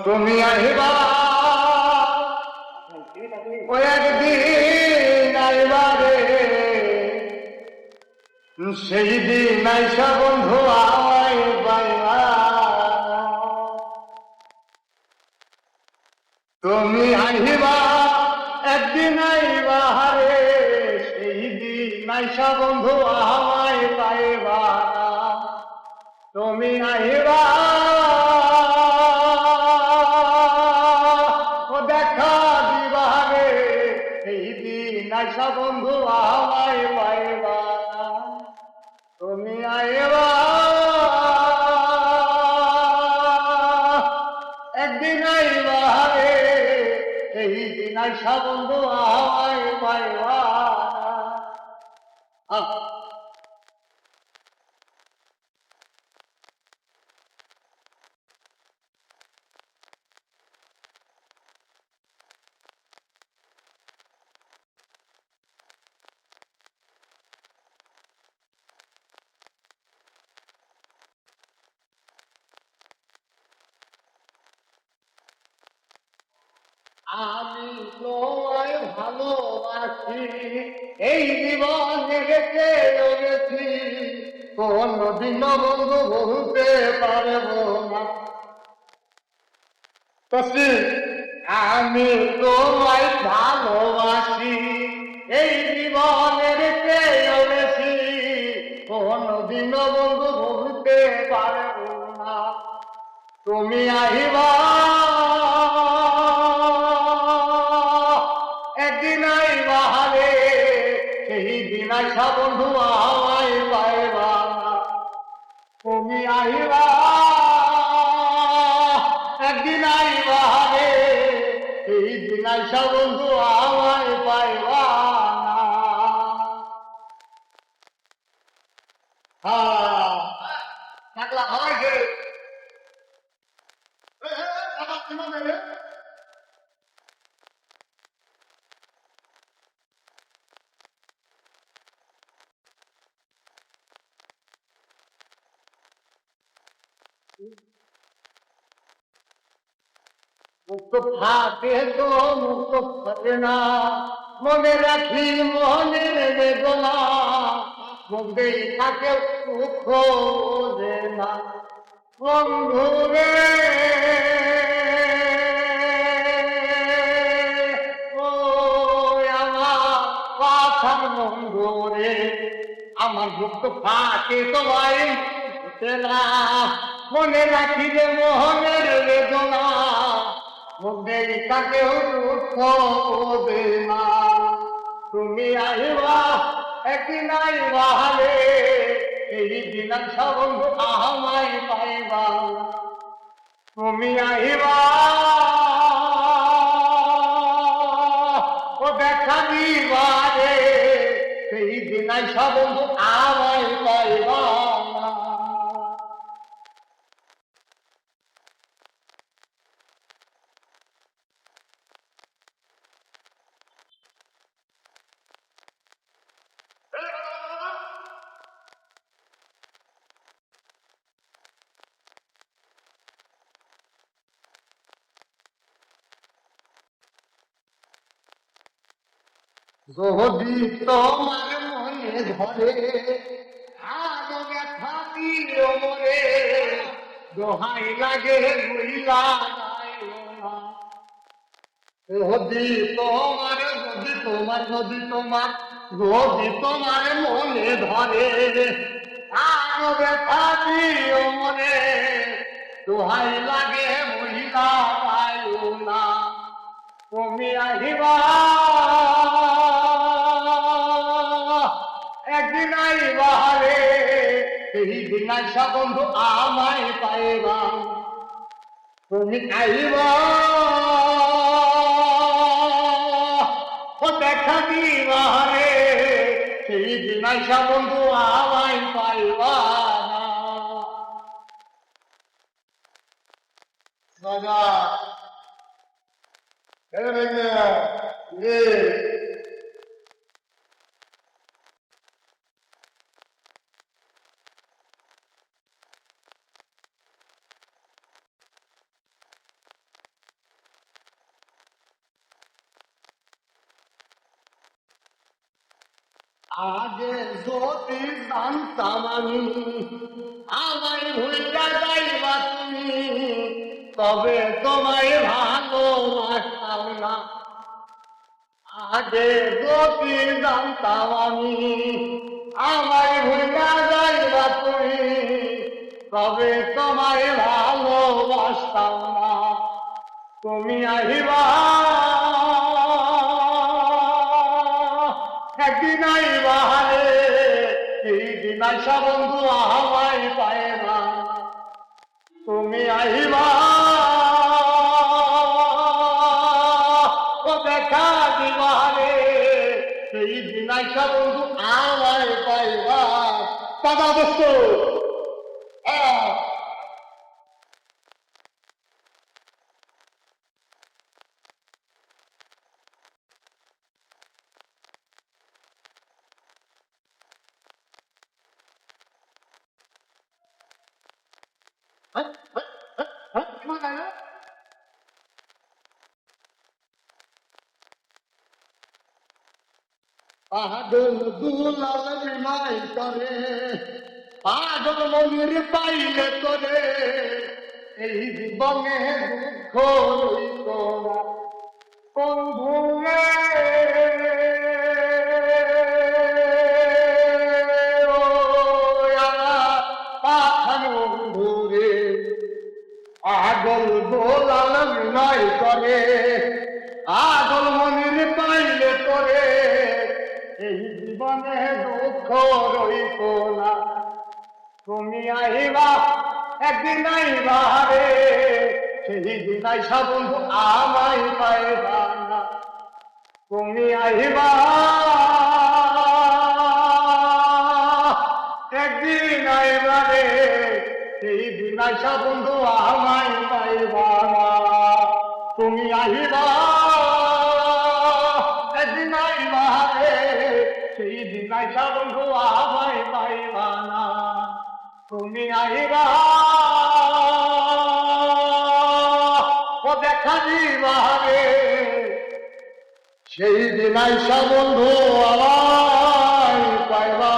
তুমি আহিবা ও একদিন আইবারে, সেই দিন আইসা বন্ধু আমায় পাইবা। তুমি আহিবা একদিন আইবা রে, সেই দিন আইসা বন্ধু আমায় পাইবা। তুমি আহিবা ও দেখা দিবা রে, সেই দিন আইসা বন্ধু আমায় পাইবা। তুমি আইবা একদিন আইবা রে, সেই দিন আইসা বন্ধু আমায় পাইবা। আমি তোমায় ভালোবাসি, এই জীবনে গেছে গেছি, কোনদিন বন্ধু বলতে পারবো না। আমি তোমায় ভালোবাসি, এই জীবনে গেছে গেছি, কোনদিন বন্ধু বলতে পারবো না। তুমি আহিবা একদিন আইবা রে, সেই দিন আইসা বন্ধু আমায় পাইবা। তুমি আহিবা একদিন আইবা রে, সেই দিন আইসা বন্ধু আমায় পাইবা। হ্যাঁ থাকলা হয়েছে মুক্ত থাকে তো মুক্ত থাকে না, মনে রাখি মনের বেদনা, মুখেই থাকে সুখ বোঝে না। বন্ধু রে ও আমার পাথার বন্ধু রে, আমার দুঃখ থাকে তোমায় না, মনে রাখি রে মোহনের বেদনা, মধ্যে তাকেও দুঃখ বোঝে না। তুমি আইবা একদিন আইবা রে, এই দিন বন্ধু আমায় পাইবা। তুমি আইবা ও দেখা দিবা রে, সেই দিন বন্ধু আমায় পাইবা। যদি তোমার মনে ধরে আরো ব্যথা দিও মরে, দোহাই লাগে ভুইলা যাইও না। যদি তোমার যদি তোমার যদি তোমার যদি তোমার মনে ধরে আরো ব্যথা দিও মরে, দোহাই লাগে ভুইলা যাইও না। তুমি আহিবা একদিন আইবা রে, সেই দিন আইসা বন্ধু আমায় পাইবা। তুমি আইবা ও দেখা দিবা রে, সেই দিন আইসা বন্ধু আমায় পাইবা না। দাদা আগে যদি জানতাম আমি আমায় ভুলটা যাইবা তুমি, তবে তোমায় ভালোবাসতাম না। আগে যদি জানতাম আমি আমায় ভুলটা যাইবা তুমি, তবে তোমায় ভালোবাসতাম না। তুমি আহিবা একদিন আইবা রে, এই দিন আইসা বন্ধু আমায় পাইবা। তুমি আহিবা ও দেখা দিবা রে, এই দিন আইসা বন্ধু আমায় পাইবা। দাদা দোস্ত পাগল দুলাল বিমাই করে, পাগল মনির পাইলে করে, এই জীবনে দুঃখ রইত না বন্ধু রে। ও আমার পাখানো বন্ধু রে, পাগল দোলাল বিমাই করে, পাগল মনির পাইলে করে, এই জীবনে দুঃখ রইত না। তুমি আহিবা একদিন আইবা রে, সেই দিন আইসা বন্ধু আমায় পাইবা না। তুমি আহিবা একদিন আইবা রে, সেই দিন আইসা বন্ধু আমায় পাইবা না। তুমি আহিবা একদিন আইবা রে, সেই দিন আইসা বন্ধু আমায় পাইবা না। তুমি আহিবা ও দেখা দিবা রে, সেই দিন আইসা বন্ধু আমায় পাইবা।